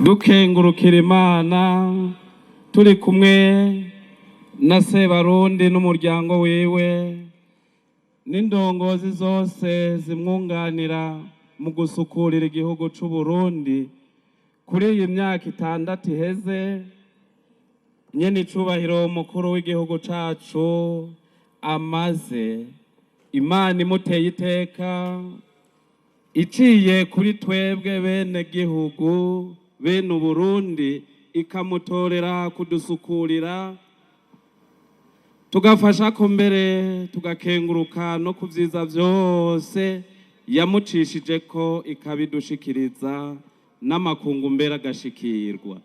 dukengurukira Imana turi kumwe na Sebarundi n'umuryango wiwe n'indongozi zose zimwunganira mu gusukurira igihugu c'u Burundi kuri iyi myaka 6 iheze. Nyene icubahiro umukuru w'igihugu cacu amaze, Imana imuteye iteka iciye kuri twebwe bene gihugu bene Uburundi, ikamutorera kudusukurira, tugafasha ko mbere tugakenguruka no kuvyiza vyose yamucishije ko ikabidushikiriza n'amakungu mbere agashikirwa.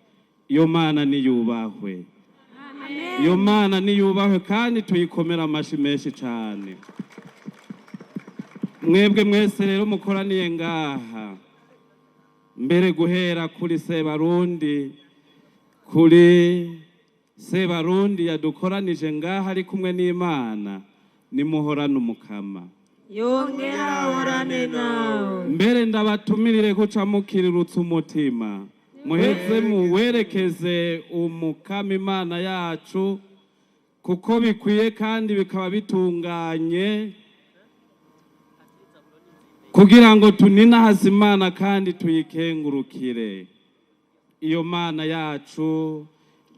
Iyo Mana niyubahwe, iyo Mana niyubahwe kandi tuyikomera amashi menshi cane. Mwebwe mwese rero mukoraniye ngaha, mbere guhera kuri Sebarundi yadukoranije ngaha ari kumwe n'Imana, nimuhorane umukama yongera ahorane nawe. Mbere ndabatumirire kuca mukirirutsa umutima, muheze muwerekeze umukama Imana yacu, kuko bikwiye kandi bikaba bitunganye kugira ngo tuninahaze Imana kandi tuyikengurukire. Iyo Mana yacu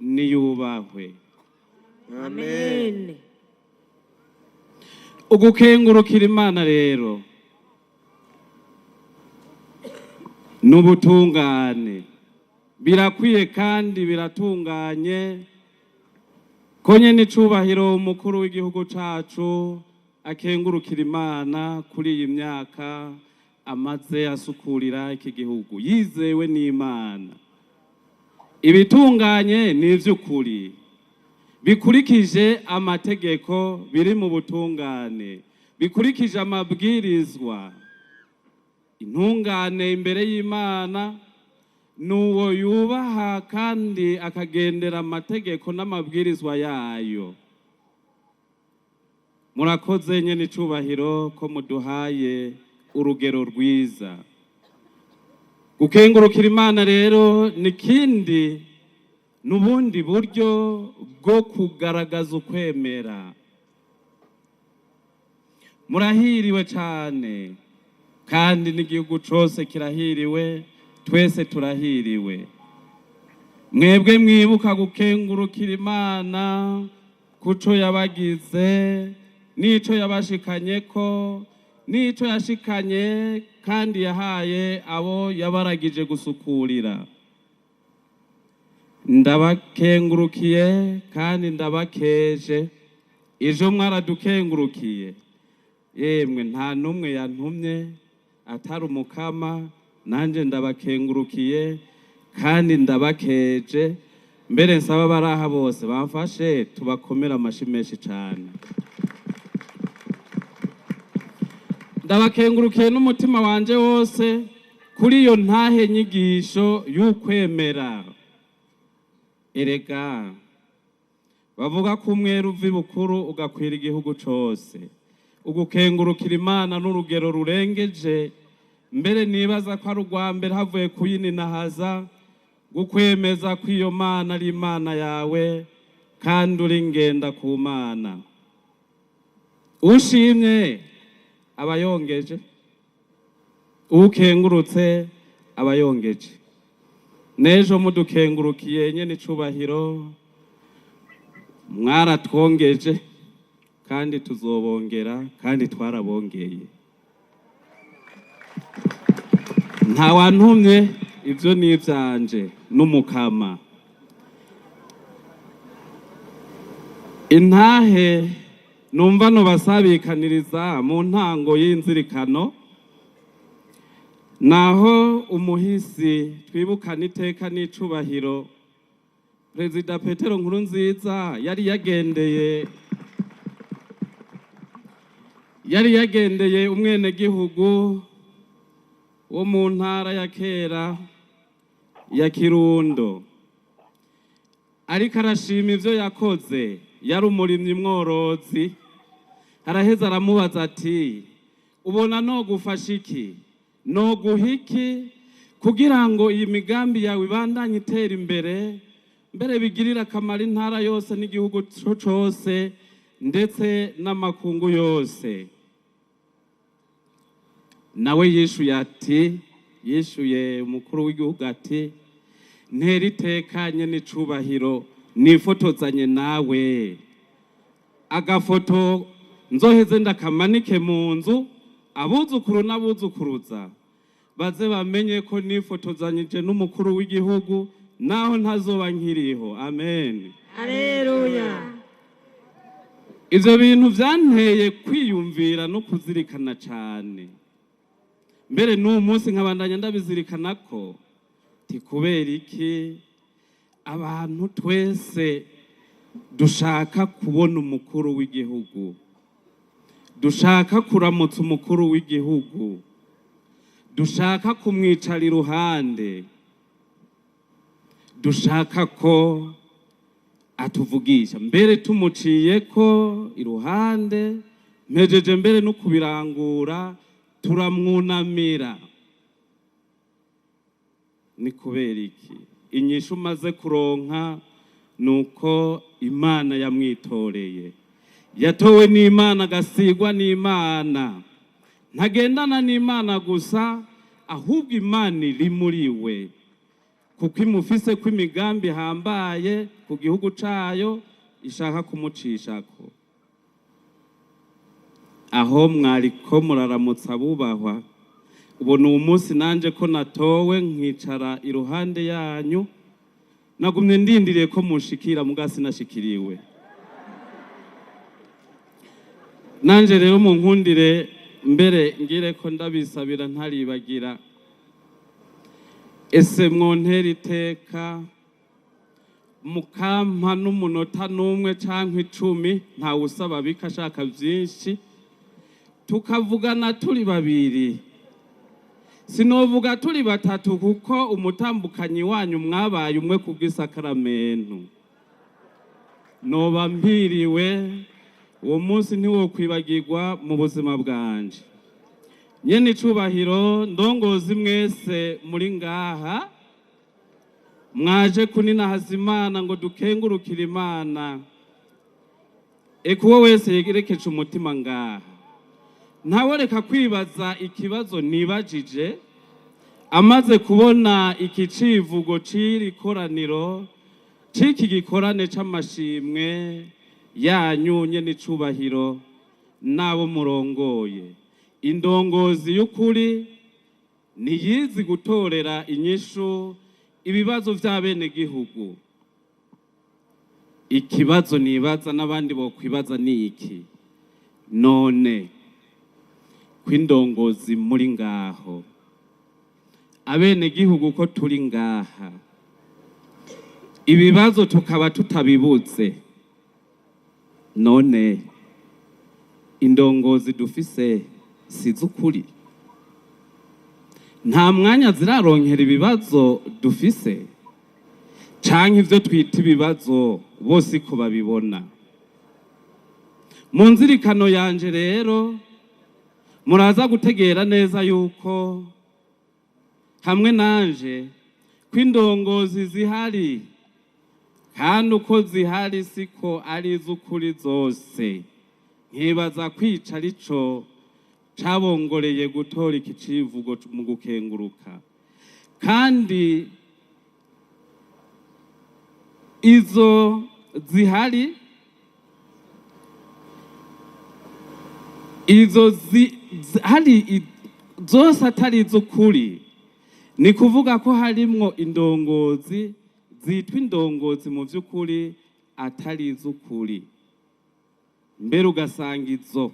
niyubahwe. Amen. Ugukengurukira Imana rero n'ubutungane, birakwiye kandi biratunganye ko nyene icubahiro umukuru w'igihugu cacu akengurukira Imana kuri iyi myaka amaze asukurira iki gihugu, yizewe n'Imana. Ibitunganye ni ivy'ukuri, bikurikije amategeko, biri mu butungane, bikurikije amabwirizwa. Intungane imbere y'Imana nuwo yubaha kandi akagendera amategeko n'amabwirizwa yayo. Murakoze nyene icubahiro ko muduhaye urugero rwiza. Gukengurukira Imana rero nikindi n'ubundi buryo bwo kugaragaza ukwemera. Murahiriwe cane kandi n'igihugu cose kirahiriwe, twese turahiriwe. Mwebwe mwibuka gukengurukira Imana kuco yabagize, nico yabashikanyeko, nico yashikanye kandi yahaye abo yabaragije gusukurira. Ndabakengurukiye kandi ndabakeje, ejo mwaradukengurukiye. Yemwe nta numwe yantumye atari umukama, nanje ndabakengurukiye kandi ndabakeje. Mbere nsaba baraha bose bamfashe tubakomera amashi menshi cane. Ndabakengurukiye n'umutima wanje wose kuri iyo ntahe nyigisho y'ukwemera. Erega bavuga ko umwera uva ibukuru ugakwira igihugu cose. Ugukengurukira Imana n'urugero rurengeje, mbere nibaza ko ari urwambere havuye kuyininahaza, gukwemeza ko iyo Mana ari Imana yawe kandi uri ngenda ku Mana. Ushimye abayongeje, ukengurutse abayongeje. Nejo mudukengurukiye nyene icubahiro, mwaratwongeje kandi tuzobongera kandi twarabongeye. Nta wantumye, ivyo ni ivyanje n'umukama. Intahe numva no basabikaniriza mu ntango y'inzirikano, naho umuhisi twibukana iteka n'icubahiro Perezida Petero Nkurunziza yari yagendeye umwene gihugu wo mu ntara ya kera ya Kirundo, ariko arashima ivyo yakoze. Yari umurimyi mworozi, araheza aramubaza ati ubona no gufasha iki, no guhiki kugira ngo iyi migambi yawe ibandanye itera imbere, mbere bigirira akamaro intara yose n'igihugu cyose ndetse n'amakungu yose. Nawe yishuye umukuru w'igihugu ati ntera itekanye n'icubahiro nifotozanye nawe, agafoto nzoheze ndakamanike mu nzu, abuzukuru n'abuzukuruza baze bamenye ko nifotozanyije n'umukuru w'igihugu naho ntazoba nkiriho. Amen. Haleluya. Ivyo bintu vyanteye kwiyumvira no kuzirikana cyane, mbere n'uyu munsi nkabandanya ndabizirikana ko kubera iki abantu twese dushaka kubona umukuru w'igihugu, dushaka kuramutsa umukuru w'igihugu, dushaka kumwicara iruhande, dushaka ko atuvugisha, mbere tumuciye ko iruhande, mpejeje mbere no kubirangura turamwunamira. Ni kubera iki? Inyishu maze kuronka nuko Imana yamwitoreye, yatowe n'Imana, agasigwa n'Imana, ntagendana n'Imana gusa ahubwo Imana iri muri we, kuko imufise ko imigambi hambaye ku gihugu cayo ishaka kumucishako. Aho mwariko muraramutsa bubahwa, ubona uwo munsi nanje ko natowe nkicara iruhande yanyu, nagumye ndindiriye ko mushikira mugasi nashikiriwe. Nanje rero mu nkundire mbere ngire ko ndabisabira ntaribagira, ese mwontera iteka mukampa n'umunota n'umwe canke 10, ntawe usaba bikashaka vyinshi, tukavugana turi babiri, sinovuga turi batatu kuko umutambukanyi wanyu mwabaye umwe kubw'isakramento. Noba mpiriwe, uwo munsi ntiwokwibagirwa mu buzima bwanje. Nyene icubahiro ndongozi mwese muri ngaha, mwaje kuninahaza Imana ngo dukengurukire Imana. Uwo wese yegerekeje umutima ngaha, ntaworeka kwibaza ikibazo nibajije amaze kubona iki civugo c'iri koraniro, c'iki gikorane c'amashimwe yanyu nyene icubahiro nabo murongoye. Indongozi y'ukuri niyizi gutorera inyishu ibibazo vy'abene gihugu. Ikibazo nibaza n'abandi bo kwibaza ni iki? None kw'indongozi muri ngaho, abene gihugu ko turi ngaha, ibibazo tukaba tutabibuze, none indongozi dufise sizukuri? Nta mwanya ziraronkera ibibazo dufise, canke ivyo twita ibibazo bose ko babibona? Mu nzirikano yanje rero muraza gutegera neza yuko hamwe nanje kw'indongozi zihari, kandi uko zihari siko ari iz'ukuri zose. Nkibaza kwica arico cabongoreye gutora iki civugo mu gukenguruka, kandi izo zihari, izo hari zose atari iz'ukuri, ni kuvuga ko harimwo indongozi zitwa indongozi mu vy'ukuri atari iz'ukuri. Mbere ugasanga izo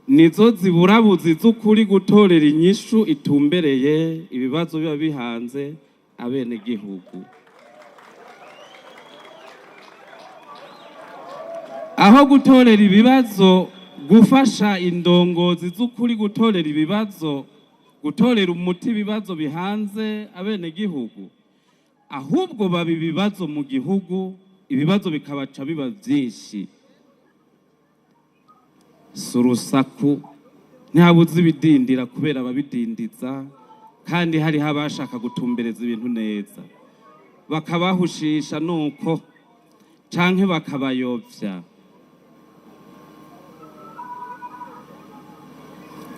nizo ziburabuzi z'ukuri gutorera inyishu itumbereye ibibazo biba bihanze abene gihugu. Aho gutorera ibibazo, gufasha indongozi z'ukuri gutorera ibibazo, gutorera umuti ibibazo bihanze abene gihugu, ahubwo baba ibibazo mu gihugu, ibibazo bikabaca biba vyinshi. Surusaku ntihabuze ibidindira kubera ababidindiza, kandi hariho abashaka gutumbereza ibintu neza bakabahushisha nuko canke bakabayovya.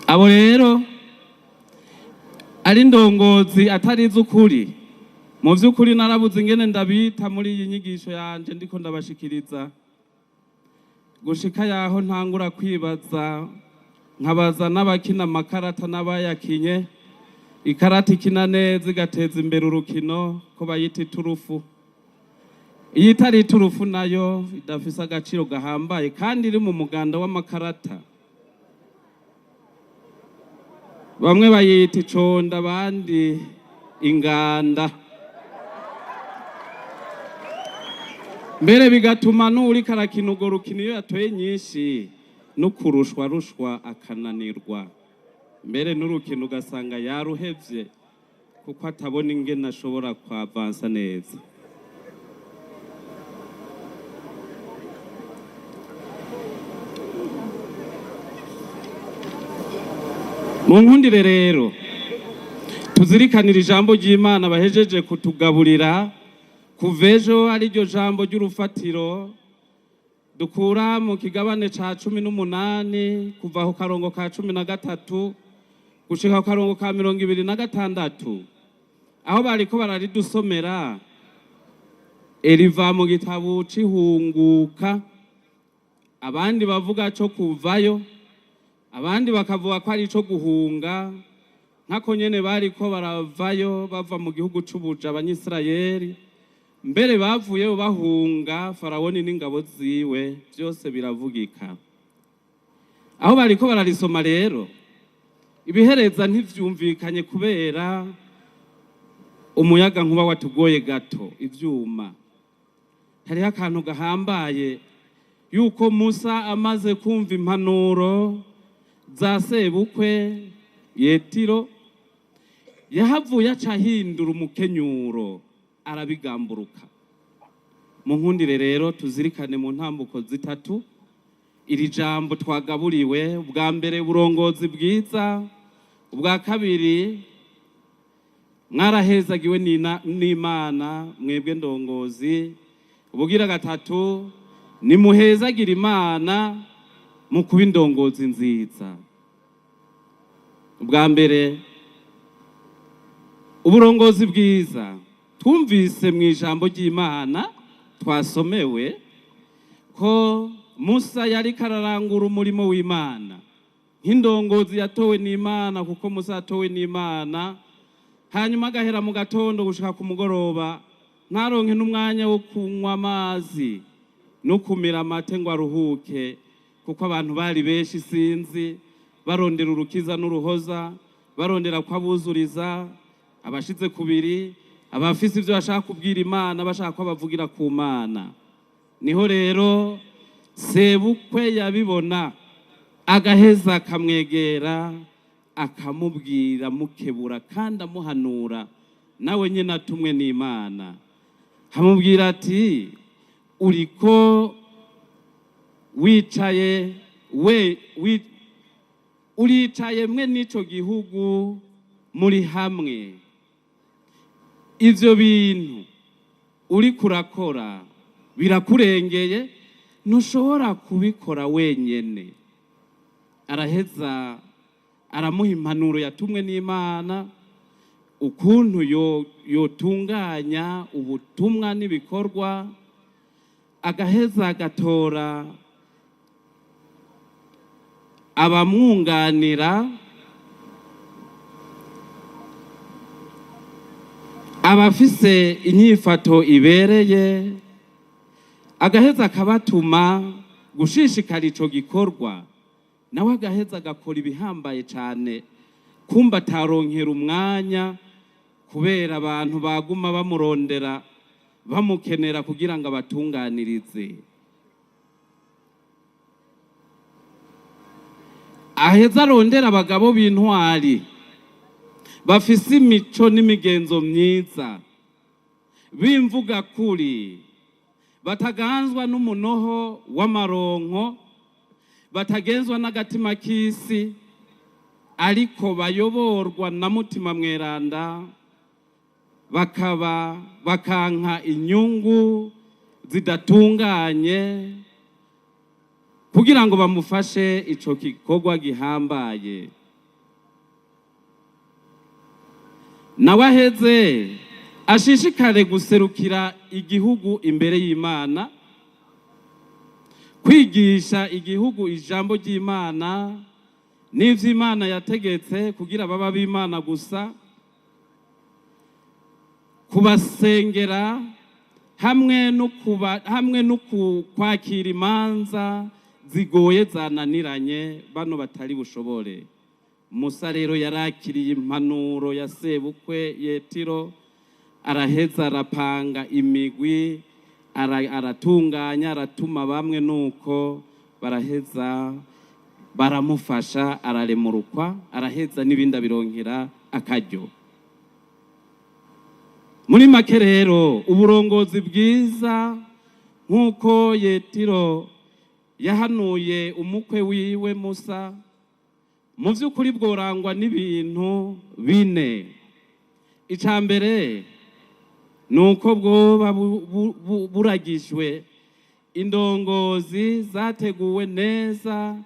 Abo rero ari ndongozi atari iz'ukuri. Mu vy'ukuri narabuze ingene ndabita muri iyi nyigisho yanje ndiko ndabashikiriza, gushika yaho ntangura kwibaza, nkabaza n'abakina amakarata n'abayakinye. Ikarata ikina neza igateza imbere urukino ko bayita iturufu. Iyo itari iturufu nayo idafise agaciro gahambaye kandi iri mu muganda w'amakarata. Bamwe bayita iconda abandi inganda. Mbere bigatuma n'uriko arakina urwo rukino iyo yatoye nyinshi no kurushwa akananirwa. Mbere n'urukino ugasanga yaruhevye kuko atabona ingene ashobora kwavansa neza. Munkundire rero tuzirikanira ijambo ry'Imana bahejeje kutugaburira kuva ejo, ariryo jambo ry'urufatiro dukura mu kigabane ca 18 kuva ku karongo ka 13 gushika ku karongo ka 26, aho bariko bararidusomera riva mu gitabo c'ihunguka. Abandi bavuga co kuvayo, abandi bakavuga ko ari co guhunga, nkako nyene bariko baravayo bava mu gihugu c'ubuja abanyisirayeli. Mbere bavuyeyo bahunga Farawoni n'ingabo ziwe, byose biravugika. Aho bariko bararisoma rero ibihereza ntivyumvikanye kubera umuyaga nkuba watugoye gato ivyuma. Hariho akantu gahambaye yuko Musa amaze kumva impanuro za sebukwe Yetiro, yahavuye acahindura umukenyuro arabigamburuka. Munkundire rero tuzirikane mu ntambuko zitatu iri jambo twagaburiwe. Ubwa mbere uburongozi bwiza, ubwa kabiri mwarahezagiwe n'Imana mwebwe ndongozi, ubugira gatatu nimuhezagira Imana mu kuba indongozi nziza. Ubwa mbere uburongozi bwiza, twumvise mu ijambo ry'Imana twasomewe ko Musa yari kararangura umurimo w'Imana nk'indongozi yatowe n'Imana, kuko Musa yatowe n'Imana. Hanyuma agahera mu gatondo gushika ku mugoroba ntaronke n'umwanya wo kunywa amazi no kumira amate ngo aruhuke, kuko abantu bari benshi sinzi barondera urukiza n'uruhoza, barondera ko abuzuriza abashize kubiri, abafise ivyo bashaka kubwira Imana, bashaka ko bavugira ku Mana. Niho rero sebukwe yabibona, agaheza akamwegera akamubwira mukebura kandi amuhanura, nawe nyene atumwe n'Imana. Hamubwira ati uriko wicaye uricaye mwe n'ico gihugu muri hamwe, ivyo bintu uri kurakora birakurengeye, ntushobora kubikora wenyene. Araheza aramuha impanuro yatumwe n'Imana ukuntu yotunganya ubutumwa n'ibikorwa, agaheza agatora abamwunganira, abafise inyifato ibereye, agaheza akabatuma gushishikara ico gikorwa. Nawe agaheza agakora ibihambaye cane, kumba ataronkera umwanya kubera abantu baguma bamurondera bamukenera kugira ngo abatunganirize. Aheza arondera abagabo b'intwari bafise imico n'imigenzo myiza, bimvuga kuri, bataganzwa n'umunoho w'amaronko, batagenzwa n'agatima k'isi, ariko bayoborwa na mutima mweranda bakanka inyungu zidatunganye kugira ngo bamufashe ico gikorwa gihambaye. Nawe aheze ashishikare guserukira igihugu imbere y'Imana, kwigisha igihugu ijambo ry'Imana n'ivy'Imana yategetse kugira baba b'Imana gusa, kubasengera hamwe no kwakira imanza zigoye zananiranye bano batari bushobore. Musa rero yarakiriye impanuro ya sebukwe Yetiro, araheza arapanga imigwi, aratunganya, aratuma bamwe, nuko baraheza baramufasha, araremurukwa, araheza n'ibindi abironkera akaryo. Muri make rero uburongozi bwiza nk'uko Yetiro yahanuye umukwe wiwe Musa, mu by'ukuri bworangwa n'ibintu bine. Icambere nuko bwoba buragishwe indongozi zateguwe neza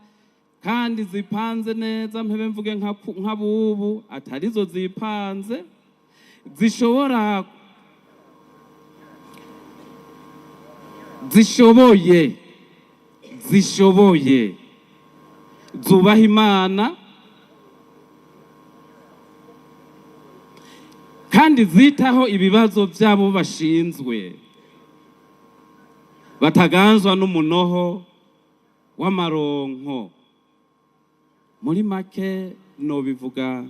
kandi zipanze neza, mpebe mvuge nk'abubu atarizo zipanze, zishoboye zubaha Imana kandi zitaho ibibazo byabo bashinzwe, bataganzwa n'umunoho w'amaronko. Muri make no bivuga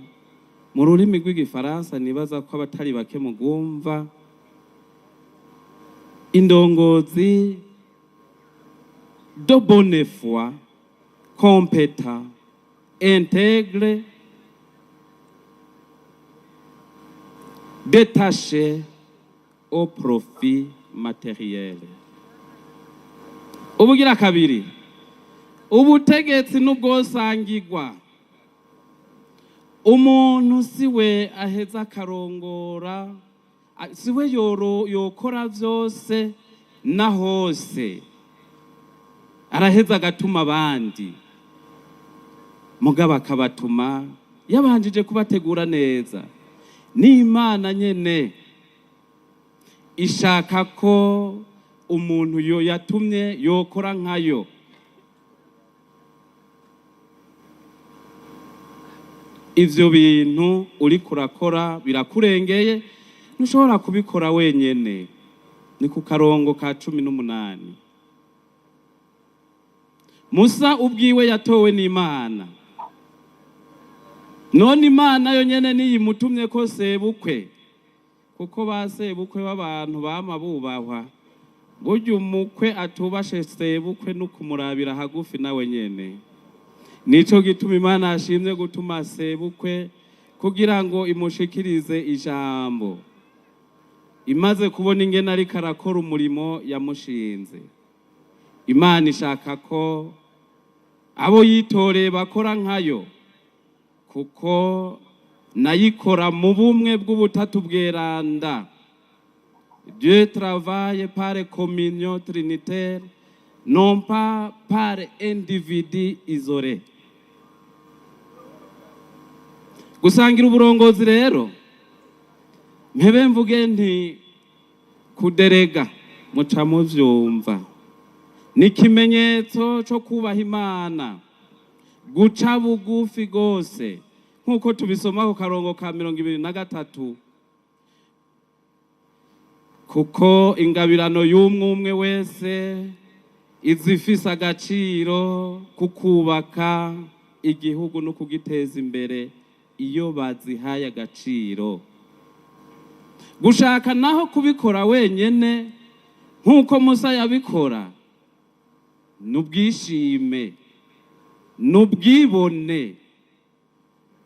mu rurimi rw'igifaransa, nibaza ko abatari bake mugumva, indongozi de bonne foi, compétent, intègre, détaché au profit matériel. Ubugira kabiri, ubutegetsi n'ubwosangirwa. Umuntu siwe aheza akarongora, siwe yokora vyose na hose, araheza agatuma abandi, mugabo akabatuma yabanjije kubategura neza. N'Imana nyene ishaka ko umuntu yatumye yokora nkayo. Ivyo bintu uri kurakora birakurengeye, ntushobora kubikora wenyene. Ni ku karongo ka 18. Musa ubwiwe yatowe n'Imana, none Imana yo nyene niyimutumye ko sebukwe, kuko ba sebukwe b'abantu bama bubahwa. Burya umukwe atubashe sebukwe no kumurabira hagufi nawe nyene. Nico gituma Imana yashimye gutuma sebukwe kugira ngo imushikirize ijambo, imaze kubona ingene ariko arakora umurimo yamushinze. Imana ishaka ko abo yitoreye bakora nkayo, kuko nayikora mu bumwe bw'ubutatu bweranda. Dieu travaille par communion trinitaire, non pas par individu isolé. Gusangira uburongozi rero, mpebe mvuge nti kuderega muca muvyumva, ni ikimenyetso cyo kubaha Imana, guca bugufi gose, nk'uko tubisoma ku karongo ka 23. Kuko ingabirano y'umwe wese izifise agaciro kukubaka igihugu no kugiteza imbere iyo bazihaye agaciro. Gushaka naho kubikora wenyene nk'uko Musa yabikora, nubwishime, nubwibone.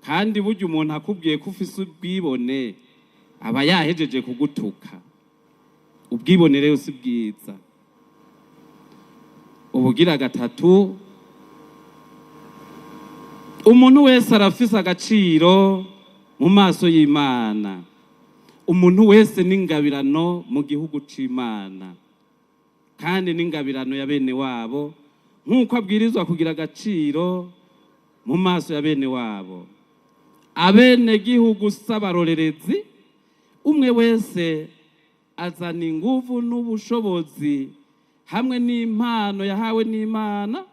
Kandi burya umuntu akubwiye ko ufise ubwibone aba yahejeje kugutuka. Ubwibone rero si bwiza. Ubugira gatatu, umuntu wese arafise agaciro mu maso y'Imana. Umuntu wese n'ingabirano mu gihugu c'Imana, kandi n'ingabirano ya bene wabo, nk'uko abwirizwa kugira agaciro mu maso ya bene wabo. Abene gihugu s'abarorerezi, umwe wese azana inguvu n'ubushobozi hamwe n'impano yahawe n'Imana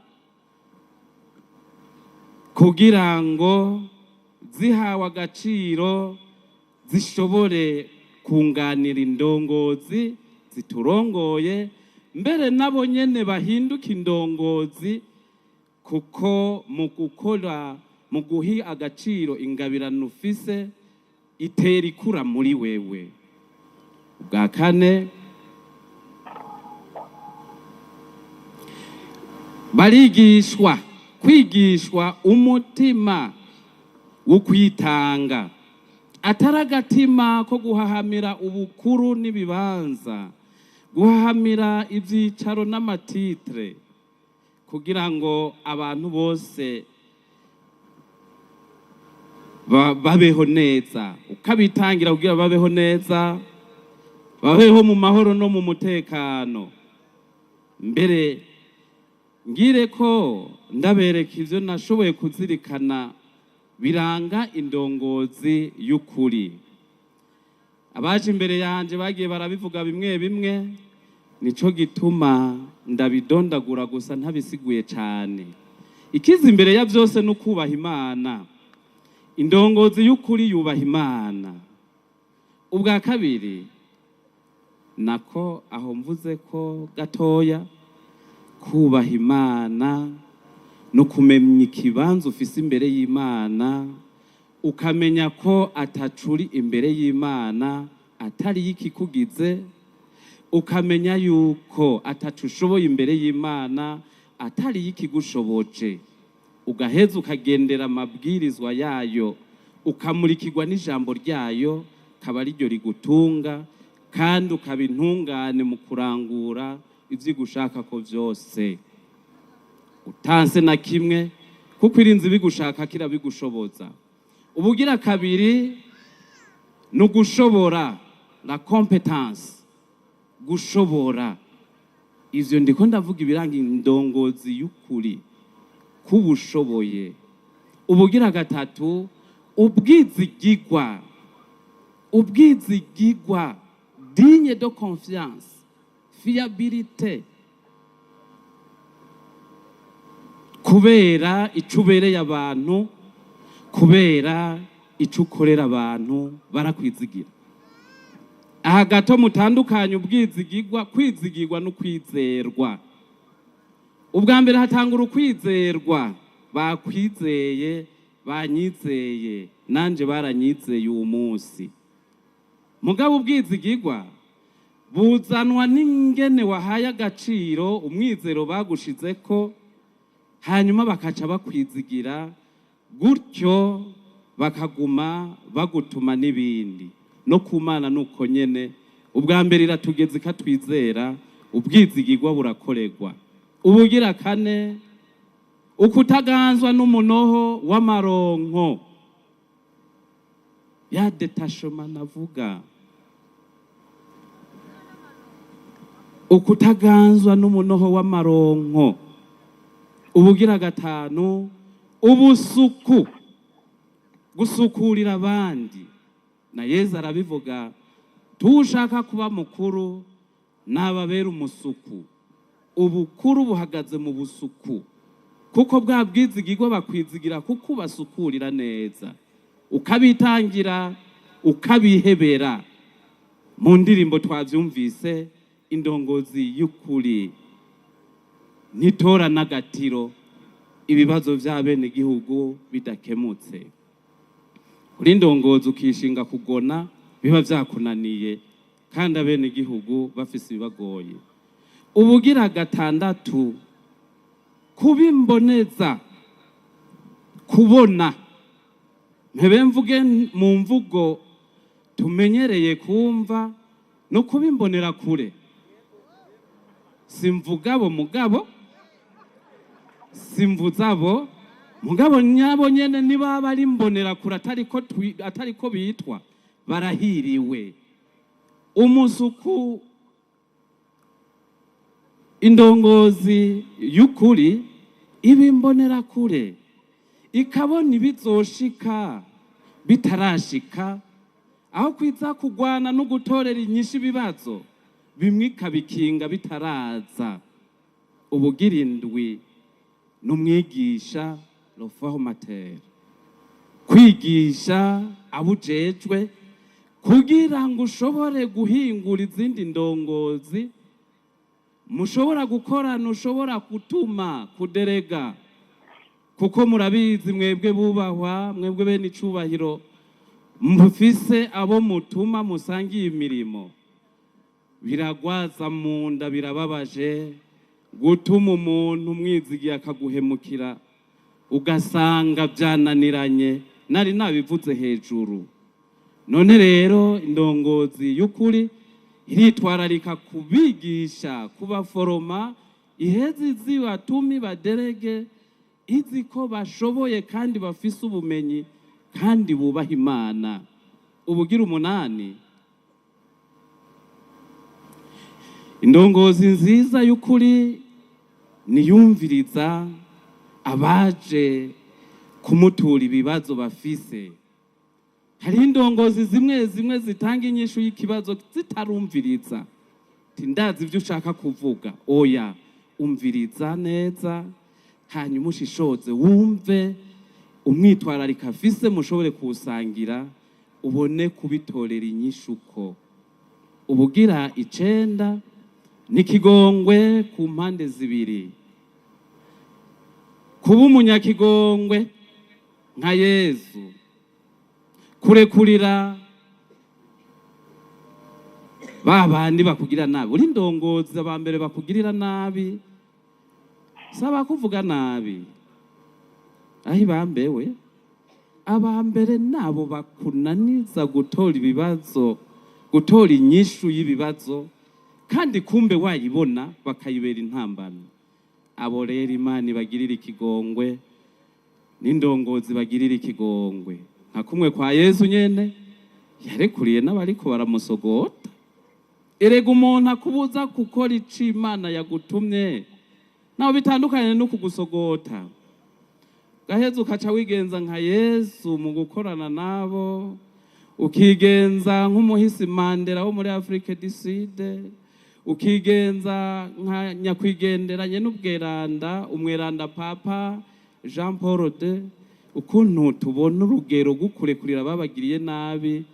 kugira ngo zihawe agaciro zishobore kunganira indongozi ziturongoye, mbere nabo nyene bahinduka indongozi, kuko mu gukora mu guhi agaciro ingabirano ufise itera ikura muri wewe. Ubwa kane, kwigishwa umutima wo kwitanga, atari agatima ko guhahamira ubukuru n'ibibanza, guhahamira ivyicaro n'amatitre, kugira ngo abantu bose babeho neza, ukabitangira kugira babeho neza, babeho mu mahoro no mu mutekano. Mbere ngire ko ndabereka ivyo nashoboye kuzirikana biranga indongozi y'ukuri. Abaje imbere yanje bagiye barabivuga bimwe bimwe, nico gituma ndabidondagura gusa ntabisiguye cyane. Ikiza imbere ya byose no kubaha Imana. Indongozi y'ukuri yubaha Imana. Ubwa kabiri, nako aho mvuze ko gatoya, kubaha Imana no kumenya ikibanza ufise imbere y'Imana, ukamenya ko atacuri imbere y'Imana atari y'ikikugize, ukamenya yuko atacushoboye imbere y'Imana atari y'ikigushoboje, ugaheza ukagendera amabwirizwa yayo, ukamurikirwa n'ijambo ryayo, kaba ari ryo rigutunga, kandi ukaba intungane mu kurangura ivyo gushaka ko vyose, utanse na kimwe, kuko irinzi bigushaka kira bigushoboza. Ubugira kabiri no gushobora, la competence, gushobora. Ivyo ndiko ndavuga ibiranga indongozi y'ukuri, kubushoboye. Ubugira gatatu, ubwizigirwa, digne de confiance, fiabilité, kubera icubereye abantu, kubera icukorera abantu barakwizigira. Aha gato mutandukanye ubwizigirwa, kwizigirwa no kwizerwa. Ubwa mbere hatangura ukwizerwa, bakwizeye, banyizeye, nanje baranyizeye uwo munsi. Mugabo ubwizigirwa buzanwa n'ingene wahaye agaciro umwizero bagushizeko, hanyuma bakaca bakwizigira, gutyo bakaguma bagutuma n'ibindi. No kumana nuko nyene, ubwa mbere iratugeze ikatwizera, ubwizigirwa burakorerwa. Ubugira kane, ukutaganzwa n'umunoho w'amaronko, ya detachement navuga, ukutaganzwa n'umunoho w'amaronko. Ubugira gatanu, ubusuku, gusukurira abandi. Na Yesu arabivuga, tushaka kuba mukuru nababera umusuku. Ubukuru buhagaze mu busuku, kuko bwa bwizigirwa bakwizigira kuko basukurira neza, ukabitangira, ukabihebera. Mu ndirimbo twavyumvise, indongozi y'ukuri nitora n'agatiro ibibazo vy'abene gihugu bidakemutse. Uri ndongozi ukishinga kugona biba vyakunaniye, kandi abene gihugu bafise ibibagoye. Ubugira gatandatu, kubimboneza, kubona. Mpebe mvuge mu mvugo tumenyereye kumva, no kubimbonera kure. Simvugabo mugabo, simvuzabo mugabo nyabo nyene niba bari mbonera kure atariko bitwa barahiriwe. Umusuku indongozi y'ukuri ibimbonera kure ikabona ibizoshika bitarashika, aho kwiza kugwana no gutorera inyishu ibibazo bimwe ikabikinga bitaraza. Ubugira indwi n'umwigisha reformateur, kwigisha abujejwe kugira ngo ushobore guhingura izindi ndongozi mushobora gukorana, ushobora gutuma kuderega, kuko murabizi mwebwe bubahwa, mwebwe bene icubahiro, mufise abo mutuma musangiye imirimo. Biragwaza mu nda, birababaje gutuma umuntu umwizigiye akaguhemukira ugasanga byananiranye. Nari nabivuze hejuru. None rero indongozi y'ukuri iritwararika kubigisha, kubaforoma, ihezi zibatumi baderege izi ko bashoboye kandi bafise ubumenyi kandi bubaha Imana. Ubugira umunani, indongozi nziza y'ukuri niyumviriza abaje kumutura ibibazo bafise. Hari indongozi zimwe zimwe zitanga inyishu y'ikibazo zitarumviriza. Tindazi ibyo ushaka kuvuga, oya umviriza neza, hanyuma ushishoze wumve umwitwararika afise, mushobore kuwusangira, ubone kubitorera inyishu ko. Ubugira 9 n'ikigongwe ku mpande zibiri. Kuba umunyakigongwe nka Yesu, kurekurira babandi bakugira nabi. Uri ndongozi abambere bakugirira nabi, saba kuvuga nabi. Ahi bambewe abambere nabo bakunaniza gutora ibibazo, gutora inyishu y'ibibazo, kandi kumbe wayibona bakayibera intambano. Abo rero Imana bagirira ikigongwe, n'indongozi bagirira ikigongwe. Nka kumwe kwa Yesu nyene yarekuriye n'abariko baramusogota. Erega umuntu akubuza gukora ico Imana yagutumye naho bitandukanye no kugusogota. Gaheza ukaca wigenza nka Yesu mu gukorana nabo, ukigenza nk'umuhisi Mandela wo muri Afrique du Sud, ukigenza nka nyakwigenderanye n'ubweranda, umweranda Papa Jean Paul II. Ukuntu tubona urugero gukurekurira babagiriye nabi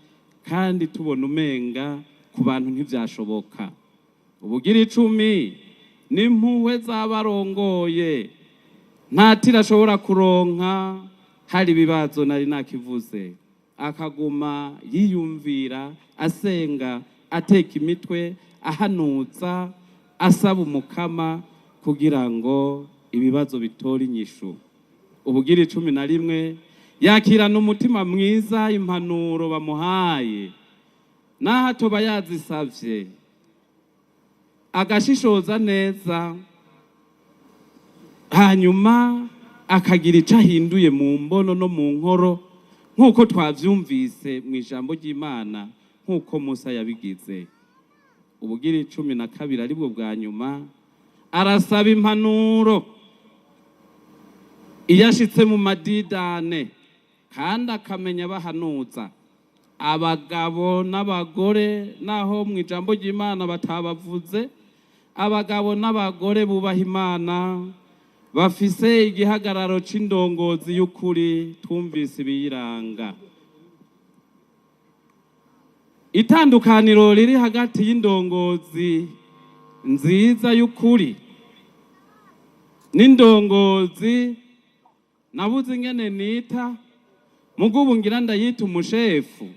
kandi tubona umenga ku bantu ntivyashoboka. Ubugira 10 n'impuhwe z'abarongoye, ntatira ashobora kuronka hari ibibazo nari nakivuze, akaguma yiyumvira, asenga, ateka imitwe, ahanuza, asaba umukama kugira ngo ibibazo bitore inyishu. Ubugira 11 yakirana umutima mwiza impanuro bamuhaye, naho toba yazisavye, agashishoza neza, hanyuma akagira ico ahinduye mu mbono no mu nkoro, nk'uko twavyumvise mu ijambo ry'Imana, nk'uko Musa yabigize. Ubugira 12 aribwo bwa nyuma, arasaba impanuro iyashitse mu madidane, kandi akamenya bahanuza. Abagabo n'abagore, naho mu ijambo ry'Imana batabavuze, abagabo n'abagore bubaha Imana, bafise igihagararo c'indongozi y'ukuri, twumvise ibiyiranga. Itandukaniro riri hagati y'indongozi nziza y'ukuri n'indongozi nabuze ingene nita, mugubu ngira ndayita umushefu.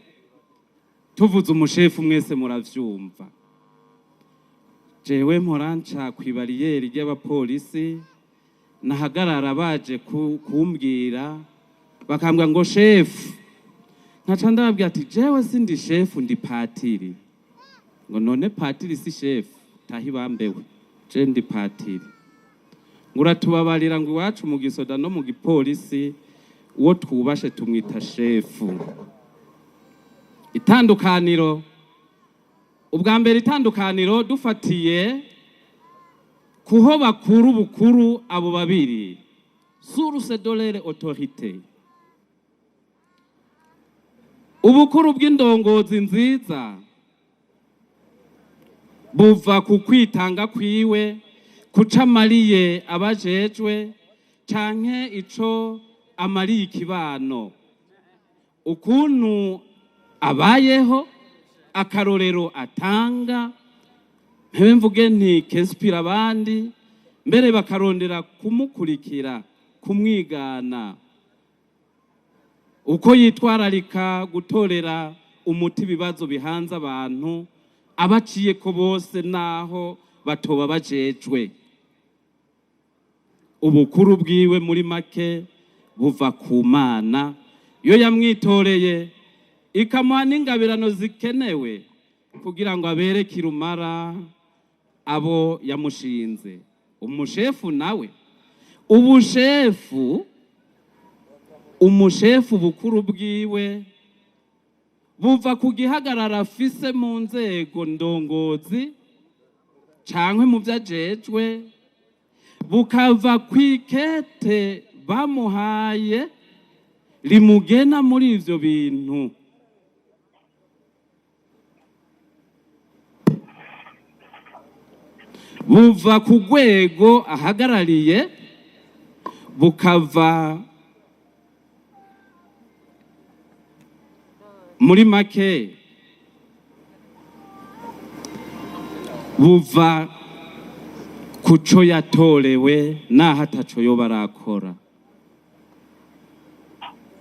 Tuvuze umushefu mwese muravyumva. Jewe mporanca kwibariyeri ry'abapolisi, nahagarara baje kumbwira, bakambwa ngo shefu. Nkaca ndababwira ati jewe sindi shefu, ndi patiri. Ngo none patiri si shefu? Tahi bambewe, je ndi patiri. ngo uratubabarira ngo iwacu mu gisoda no mu gipolisi uwo twubashe tumwita shefu. Itandukaniro, ubwa mbere itandukaniro dufatiye kuho bakuru bukuru abo babiri, source de leur autorité. Ubukuru bw'indongozi nziza buva ku kwitanga kwiwe, kuca amariye abajejwe canke ico amariye ikibano, ukuntu abayeho, akarorero atanga, mpebe mvuge nti kespira abandi, mbere bakarondera kumukurikira, kumwigana, uko yitwararika gutorera umuti ibibazo bihanze abantu abaciye ko bose naho batoba bajejwe. Ubukuru bwiwe muri make buva ku Mana, iyo yamwitoreye ikamuha n'ingabirano zikenewe kugira ngo abereke irumara abo yamushinze. Umushefu nawe, umushefu bukuru bwiwe buva ku gihagarara afise mu nzego ndongozi cankwe mu vyajejwe, bukava kwikete bamuhaye rimugena muri ivyo bintu. Buva ku rwego ahagarariye, bukava muri make, buva kuco yatorewe naho ataco yoba arakora.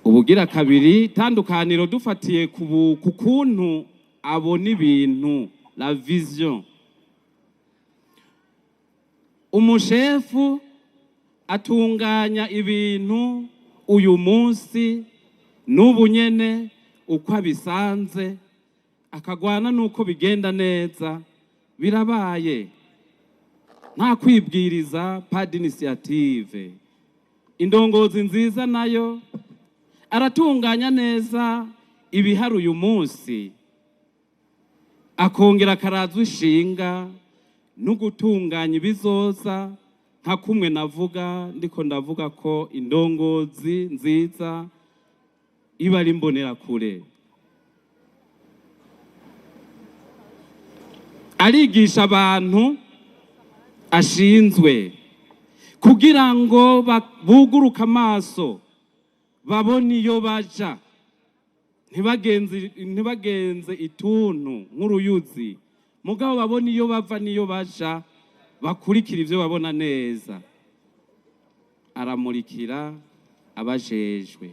Ubugira kabiri, tandukaniro dufatiye ku kuntu abona ibintu, la vision. Umushefu atunganya ibintu uyu munsi n'ubu nyene uko abisanze, akagwana nuko bigenda neza, birabaye, nta kwibwiriza, pas d'initiative. Indongozi nziza nayo aratunganya neza ibihari uyu munsi, akongera akarazwa ishinga no gutunganya ibizoza, nka kumwe navuga ndiko ndavuga ko indongozi nziza iba ari imbonerakure. Arigisha abantu ashinzwe kugira ngo buguruke amaso, babone iyo baja, ntibagenze ituntu nk'uruyuzi, mugabo babone iyo bava n'iyo baja, bakurikira ivyo babona neza. Aramurikira abajejwe.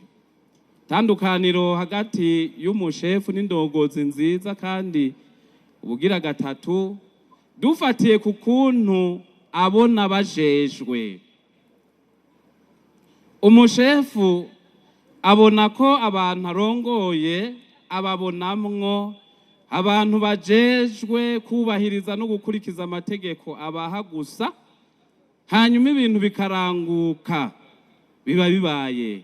Tandukaniro hagati y'umushefu n'indongozi nziza kandi ubugira gatatu, dufatiye ku kuntu abona abajejwe. Umushefu abona ko abantu arongoye ababonamwo abantu bajejwe kubahiriza no gukurikiza amategeko abaha gusa, hanyuma ibintu bikaranguka, biba bibaye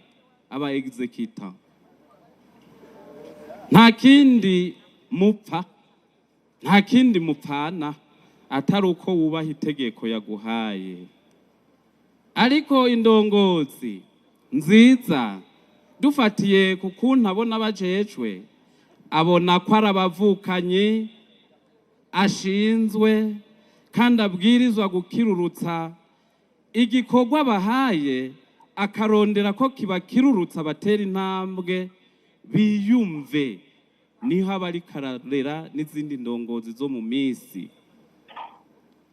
aba executor. Nta kindi mupfa, nta kindi mupfana atari uko wubaha itegeko yaguhaye. Ariko indongozi nziza dufatiye ku kuntu abona abajejwe, abona ko arabavukanye ashinzwe kandi abwirizwa gukirurutsa igikorwa bahaye, akarondera ko kibakirurutsa batera intambwe biyumve, niho abari kararera n'izindi ndongozi zo mu misi.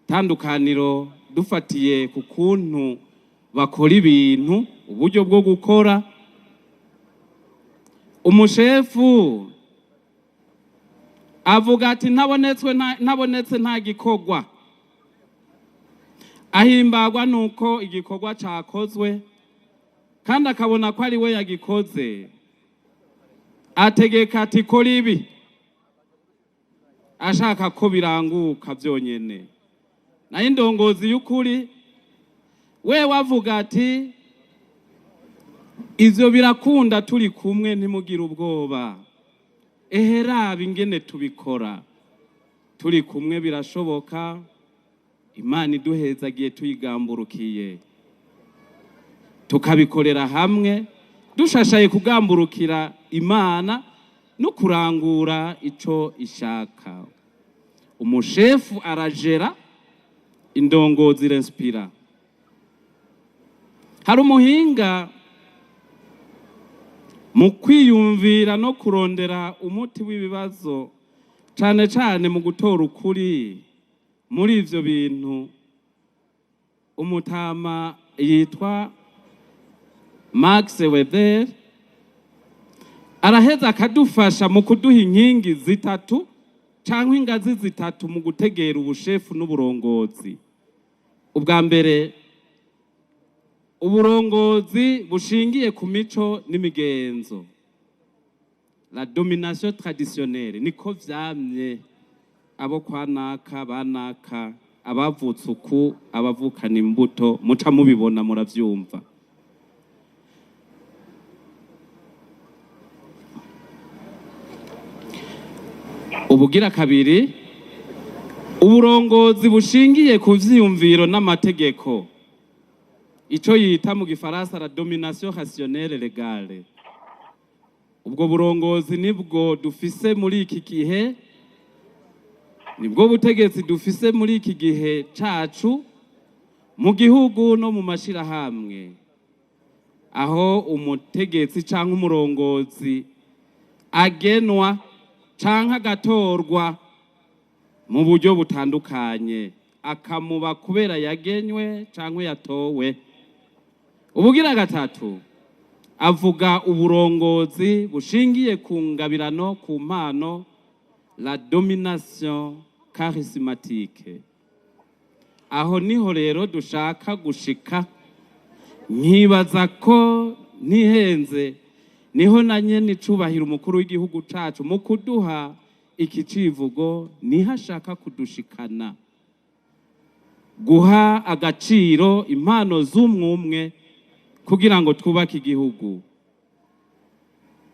Tandukaniro dufatiye ku kuntu bakora ibintu, uburyo bwo gukora. Umushefu avuga ati ntabonetse nta gikorwa, ahimbagwa nuko igikorwa cakozwe kandi akabona ko ari we yagikoze, ategeka ati kora ibi, ashaka ko biranguka byonyene. Nayo indongozi y'ukuri we wavuga ati ivyo birakunda turi kumwe ntimugire ubwoba, raba ingene tubikora turi kumwe birashoboka, Imana iduhezagiye tuyigamburukiye tukabikorera hamwe dushashaye kugamburukira Imana no kurangura ico ishaka. Umushefu arajera, indongozi respira. Hari umuhinga mu kwiyumvira no kurondera umuti w'ibibazo, cane cane mu gutora ukuri muri ivyo bintu, umutama yitwa Max Weber. Araheza akadufasha mu kuduha inkingi zitatu canke ingazi zitatu mu gutegera ubushefu n'uburongozi. Ubwa mbere, uburongozi bushingiye ku mico n'imigenzo, la domination traditionnelle. Niko vyamye abo kwa naka banaka, abavutse uku, abavukana imbuto, muca mubibona muravyumva. Ubugira kabiri, uburongozi bushingiye ku vyiyumviro n'amategeko, ico yita mu gifaransa la domination rationnelle légale. Ubwo burongozi nibwo dufise muri iki gihe, nibwo butegetsi dufise muri iki gihe cacu mu gihugu no mu mashirahamwe, aho umutegetsi canke umurongozi agenwa canke agatorwa mu buryo butandukanye, akamuba kubera yagenywe canke yatowe. Ubugira gatatu, avuga uburongozi bushingiye ku ngabirano, ku mpano, la domination charismatique. Aho niho rero dushaka gushika, nkibaza ko ntihenze niho na nyene icubahiro umukuru w'igihugu cacu mu kuduha iki civugo niho ashaka kudushikana, guha agaciro impano z'umwumwe kugira ngo twubake igihugu,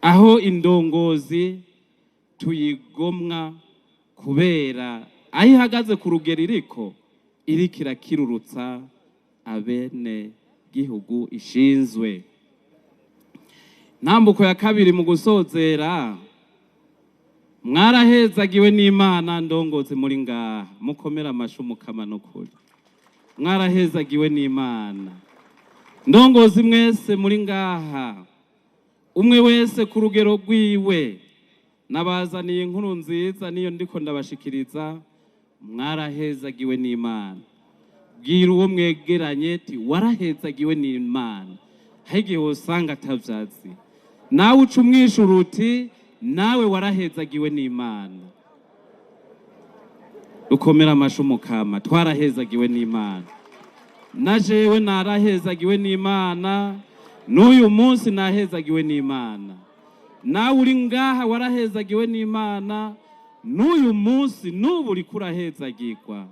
aho indongozi tuyigomwa kubera aho ihagaze ku rugero iriko irakirurutsa abene gihugu ishinzwe. Ntambuko ya kabiri mu gusozera, mwarahezagiwe n'Imana ndongozi muri ngaha, mukomera amashu mukama n'ukuri. Mwarahezagiwe n'Imana ndongozi mwese muri ngaha, umwe wese ku rugero rwiwe. Nabazaniye inkuru nziza niyo ndiko ndabashikiriza. Mwarahezagiwe n'Imana. Bwira uwo mwegeranye ati warahezagiwe n'Imana. Hege usanga atavyazi, nawe uca umwishura uti nawe warahezagiwe n'Imana. Ukomera amashu mukama, twarahezagiwe n'Imana. Na jewe narahezagiwe n'Imana, n'uyu munsi nahezagiwe n'Imana. Nawe uri ngaha warahezagiwe n'Imana, n'uyu munsi n'ubu uriko urahezagirwa.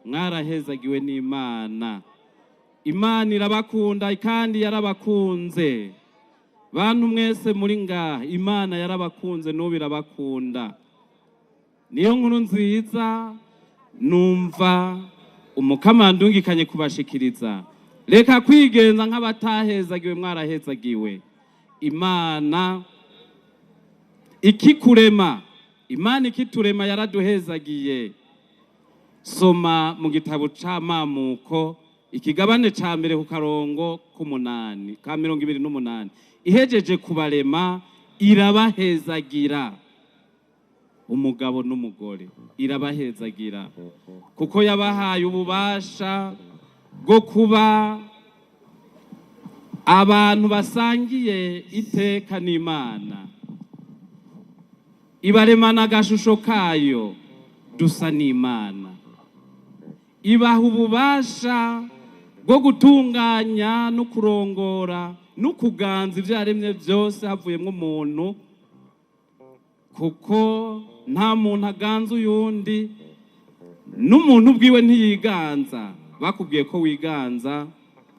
Mwarahezagiwe n'Imana. Imana irabakunda kandi yarabakunze. Bantu mwese muri ngaha, Imana yarabakunze n'ubu irabakunda. Niyo nkuru nziza numva umukama ndungikanye kubashikiriza. Reka kwigenza nk'abatahezagiwe, mwarahezagiwe. Imana ikikurema, Imana ikiturema yaraduhezagiye. Soma mu gitabo c'Amamuko ikigabane ca mbere ku karongo k'umunani ka 28. Ihejeje kubarema irabahezagira, umugabo n'umugore irabahezagira, kuko yabahaye ububasha bwo kuba abantu basangiye iteka n'Imana. Ibaremana agashusho kayo, dusa n'Imana. Ibaha ububasha bwo gutunganya no kurongora no kuganza ivyaremye byose havuyemwo umuntu, kuko nta muntu aganza uyundi, n'umuntu ubwiwe ntiyiganza, bakubwiye ko wiganza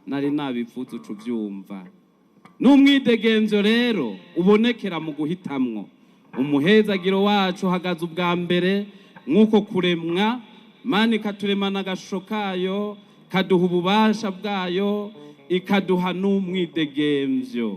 nari nabivuze uca ubyumva. N'umwidegemvyo rero ubonekera mu guhitamwo. Umuhezagiro wacu uhagaze ubwa mbere nk'uko kuremwa, Imana ikaturemana agashusho kayo, kaduha ububasha bwayo, ikaduha n'umwidegemvyo.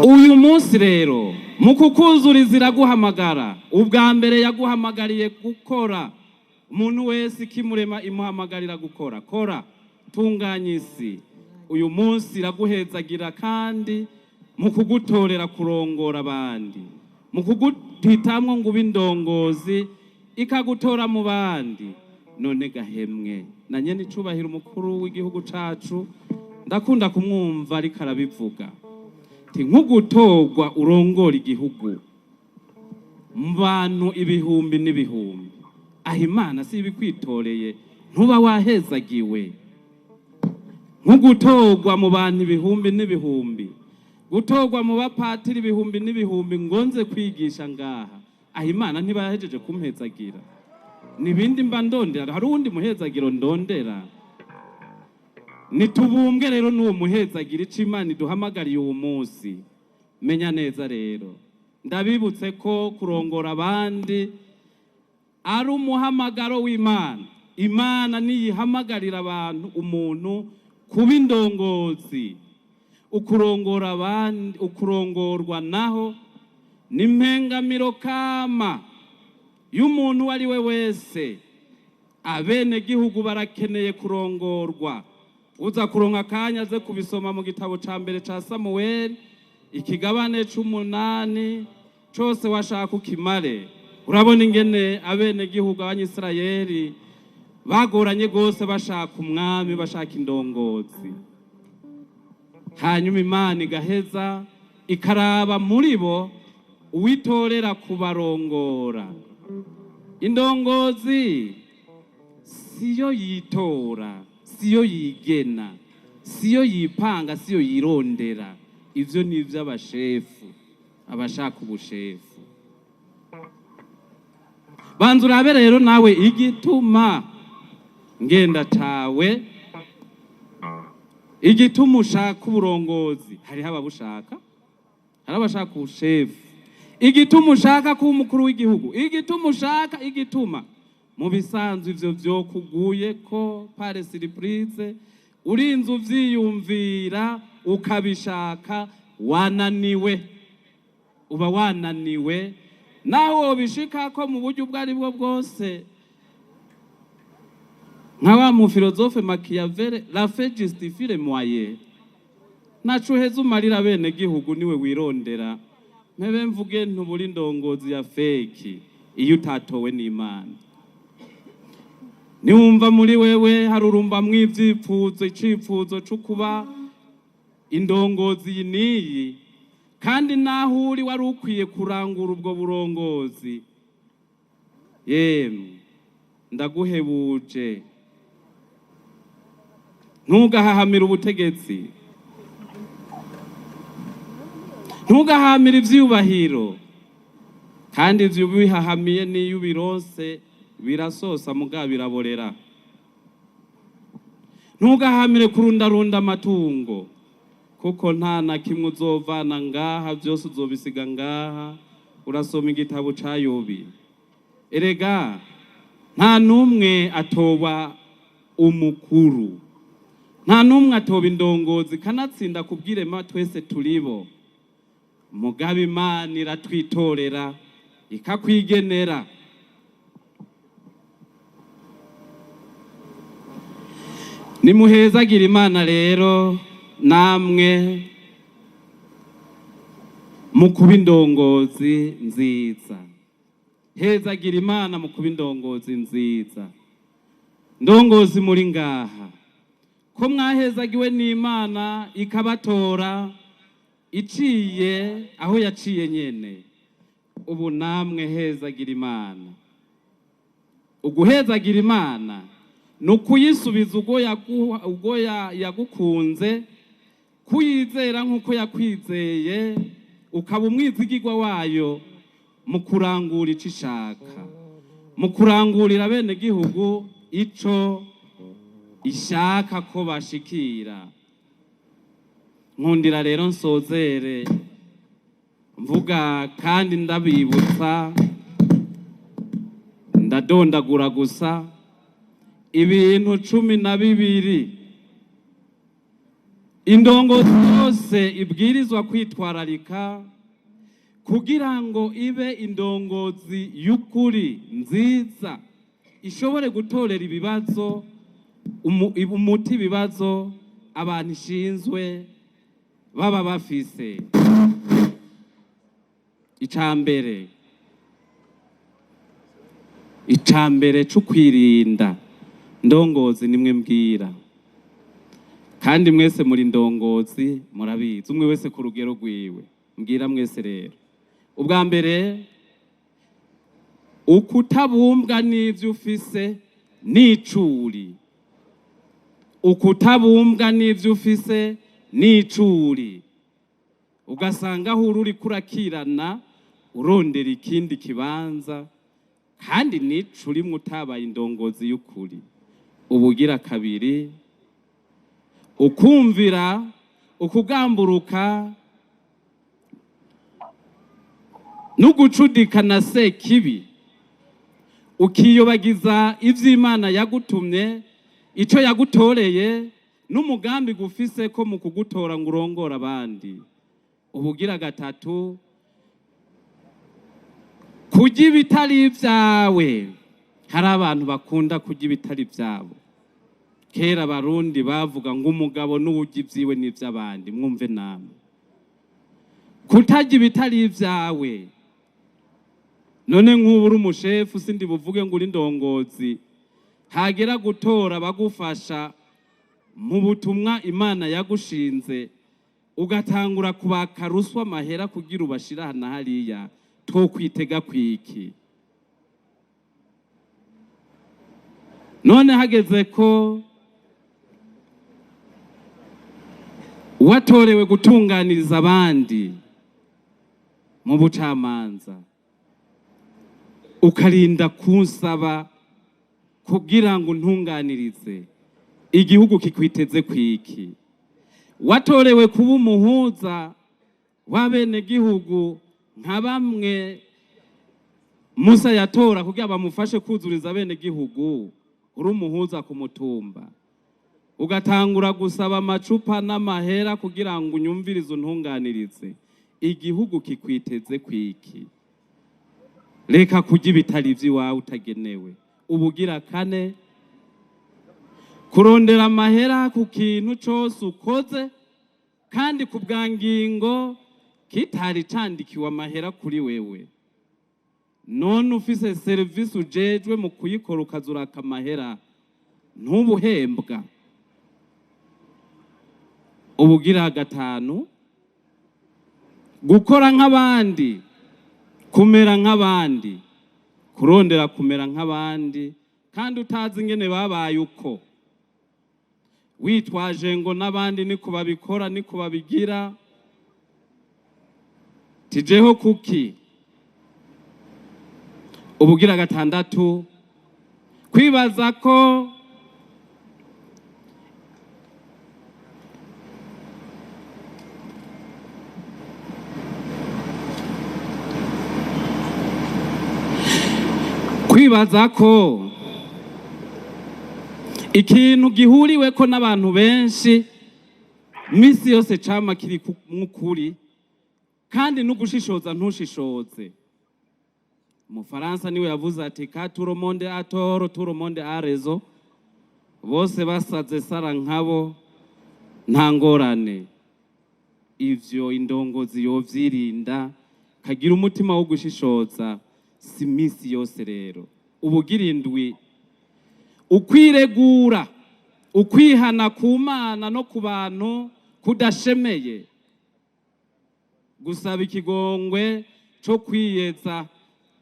Uyu munsi rero mu kukuzuriza iraguhamagara. Ubwa mbere yaguhamagariye gukora. Umuntu wese ikimurema imuhamagarira gukora. Kora, tunganya isi. Uyu munsi iraguhezagira kandi mu kugutorera kurongora abandi, mu kuguhitamwo ngo ube indongozi, ikagutora mu bandi. None gahemwe na nyene icubahiro umukuru w'igihugu cacu, ndakunda kumwumva ariko arabivuga nk'ugutorwa urongora igihugu mu bantu ibihumbi n'ibihumbi. Aho Imana si ibikwitoreye ntuba wahezagiwe. Nk'ugutorwa mu bantu ibihumbi n'ibihumbi, gutorwa mu bapatiri ibihumbi n'ibihumbi ngonze kwigisha ngaha, aho Imana ntiba yahejeje kumpezagira. Nibindi mba ndondera, hari uwundi muhezagiro ndondera. Nitubumbwe rero n'uwo muhezagira ico Imana iduhamagariye uwo munsi. Menya neza rero, ndabibutse ko kurongora abandi ari umuhamagaro w'Imana. Imana niyihamagarira abantu umuntu kuba indongozi. Ukurongora abandi, ukurongorwa naho n'impengamiro kama y'umuntu wari we wese. Abene gihugu barakeneye kurongorwa. Uza kuronka akanya aze kubisoma mu gitabo ca mbere ca Samuel ikigabane c'8 cose washaka ukimare. Urabona ingene abene gihugu abanyisirayeli bagoranye gose bashaka umwami, bashaka indongozi. Hanyuma Imana igaheza ikaraba muri bo uwitorera kubarongora. Indongozi siyo yitora, siyo yigena, siyo yipanga, siyo yirondera. Ivyo ni ivy'abashefu, abashaka ubushefu. Banza urabe rero nawe igituma ngenda cawe, igituma ushaka uburongozi. Hariho ababushaka, hari abashaka ubushefu. Igituma ushaka kuba umukuru w'igihugu, igituma ushaka, igituma mu bisanzwe ivyo vyokuguye ko pare surprise, urinze uvyiyumvira ukabishaka, wananiwe. Uba wananiwe naho wobishika ko mu buryo bwari bwo bwose. Nka wa mu philosophe Machiavelli, la fait justifie les moyens. Naco heza umarira bene gihugu niwe wirondera. Mpebe mvuge ntuburi ndongozi ya feki iyo utatowe n'Imana. Niwumva muri wewe harurumba mw'ivyipfuzo, icipfuzo cyo kuba indongozi niyi, kandi naho uri wari ukwiye kurangura ubwo burongozi, yemwe ndaguhebuje. Ntugahahamira ubutegetsi, ntugahamira ivyubahiro, kandi ivyo bihahamiye niyo ubironse birasosa muga biraborera. Ntugahamire kurundarunda amatungo, kuko nta na kimwe uzovana ngaha, byose uzobisiga ngaha. Urasoma igitabo ca Yobi. Erega nta numwe atoba umukuru, nta numwe atoba indongozi, kanatsinda kubwirema twese turibo. Mugabe Imana iratwitorera ikakwigenera. Nimuhezagira Imana rero namwe mu kuba indongozi nziza. Hezagira Imana mu kuba indongozi nziza. Ndongozi muri ngaha ko mwahezagiwe n'Imana ikabatora iciye aho yaciye nyene. Ubu namwe hezagira Imana. Uguhezagira Imana no kuyisubiza ugo yagukunze kuyizera nk'uko yakwizeye, ukaba umwizigirwa wayo mu kurangura ico ishaka, mu kurangurira bene gihugu ico ishaka ko bashikira. Nkundira rero nsozere mvuga kandi ndabibutsa, ndadondagura gusa ibintu 12 indongozi yose ibwirizwa kwitwararika kugira ngo ibe indongozi y'ukuri nziza, ishobore gutorera ibibazo umuti ibibazo abantu ishinzwe baba bafise. Icambere c'ukwirinda, ndongozi nimwe mbwira, kandi mwese muri ndongozi murabizi, umwe wese ku rugero rwiwe. Mbwira mwese rero, ubwa mbere ukutabumbwa n'ivyo ufise n'icuri, ukutabumbwa n'ivyo ufise n'icuri, ugasanga aho uri kurakirana urondera ikindi kibanza kandi n'icuri mutabaye indongozi y'ukuri. Ubugira kabiri, ukumvira ukugamburuka n'ugucudikana sekibi, ukiyobagiza ivy'Imana yagutumye, ico yagutoreye n'umugambi gufise ko mu kugutora ngo urongore abandi. Ubugira gatatu, kurya ibitari vyawe. Hari abantu bakunda kurya ibitari vyabo. Kera Abarundi bavuga ngo umugabo n'uwurya ivyiwe n'ivy'abandi. Mwumve namwe, kutarya ibitari vyawe. None nk'ubu uri umushefu, sindi buvuge ngo uri ndongozi, hagera gutora bagufasha mu butumwa Imana yagushinze, ugatangura kubaka ruswa amahera kugira ubashira hana hariya, two kwitega kwiki? None hageze ko watorewe gutunganiriza abandi mu bucamanza, ukarinda kunsaba kugira ngo ntunganirize, igihugu kikwiteze kwiki? Watorewe kuba umuhuza w'abene gihugu nka bamwe Musa yatora kugira bamufashe kuzuriza bene gihugu, uri umuhuza ku mutumba, ugatangura gusaba amacupa n'amahera kugira ngo unyumvirize untunganirize, igihugu kikwiteze kwiki? Reka kurya ibitari vy'iwawe utagenewe. Ubugira kane, kurondera amahera ku kintu cose ukoze kandi ku bwangingo kitari candikiwe amahera kuri wewe. None ufise service ujejwe mu kuyikora ukazuraka amahera, ntubuhembwa. Ubugira gatanu, gukora nk'abandi, kumera nk'abandi, kurondera kumera nk'abandi kandi utazi ingene babaye uko, witwaje ngo n'abandi niko babikora niko babigira, tijeho kuki? Ubugira gatandatu, kwibaza ko ikintu gihuriweko n'abantu benshi misi yose cama kiri mukuri kandi n'ugushishoza ntushishoze. Umufaransa niwe yavuze ati ka tout le monde a tort, tout le monde a raison. Bose basaze sara nkabo nta ngorane. Ivyo indongozi yovyirinda, kagira umutima wo gushishoza, si misi yose rero. Ubugira indwi, ukwiregura, ukwihana ku Mana no ku bantu kudashemeye, gusaba ikigongwe co kwiyeza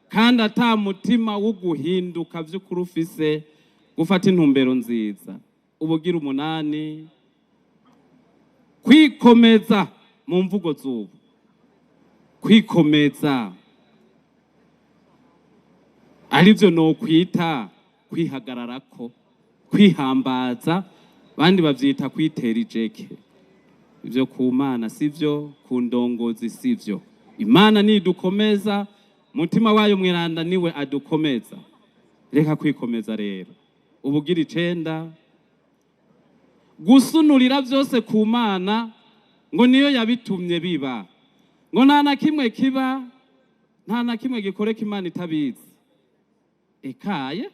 kandi ata mutima wo guhinduka vy'ukuri ufise, gufata intumbero nziza. Ubugira umunani, kwikomeza mu mvugo z'ubu, kwikomeza arivyo nokwita kwihagararako, kwihambaza, bandi bavyita kwitera ijeke. Ivyo ku Mana sivyo, ku ndongozi sivyo. Imana nidukomeza, mutima wayo mweranda niwe adukomeza. Reka kwikomeza rero. Ubugira 9, gusunurira vyose ku Mana ngo niyo yabitumye biba, ngo nta na kimwe kiba, nta na kimwe gikoreka Imana itabizi. Ekaye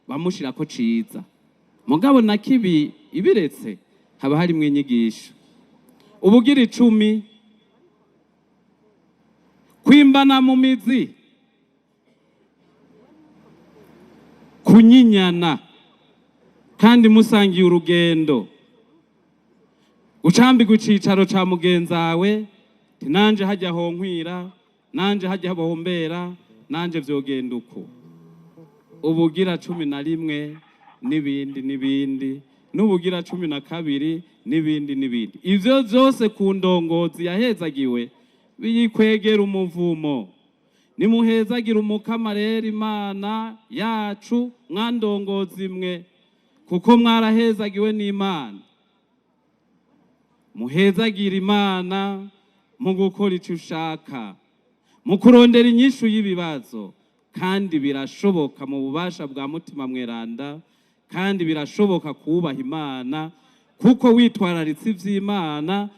bamushirako ciza, mugabo na kibi ibiretse haba hari mwenyigisho. Ubugira 10, kwimbana mu mizi, kunyinyana kandi musangiye urugendo, gucambirwa icicaro ca mugenzawe, nanje hajya honkwira, nanje hajya bohombera, nanje vyogenda uko. Ubugira 11 n'ibindi, n'ubugira 12 n'ibindi. Ivyo vyose ku ndongozi yahezagiwe biyikwegera umuvumo. Nimuhezagira umukama rero Imana yacu mwandongozi mwe, kuko mwarahezagiwe n'Imana. Muhezagira Imana mu gukora ico ushaka, mu kurondera inyishu y'ibibazo, kandi birashoboka mu bubasha bwa mutima mweranda, kandi birashoboka kubaha Imana, kuko witwararitse ivy'Imana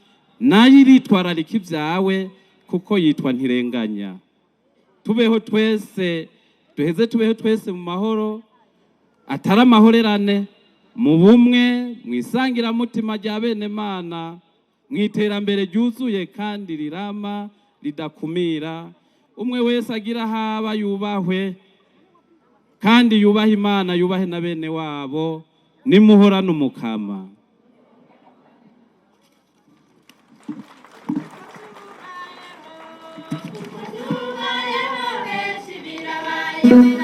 nayo iritwararika ivyawe, kuko yitwa ntirenganya. Tubeho twese, duheze tubeho twese mu mahoro, atari amahorerane, mu bumwe, mwisangira mutima rya bene Mana, mwiterambere ryuzuye kandi rirama ridakumira. Umwe wese agira haba yubahwe, kandi yubahe Imana, yubahe na bene wabo, nimuhorane umukama. Bye.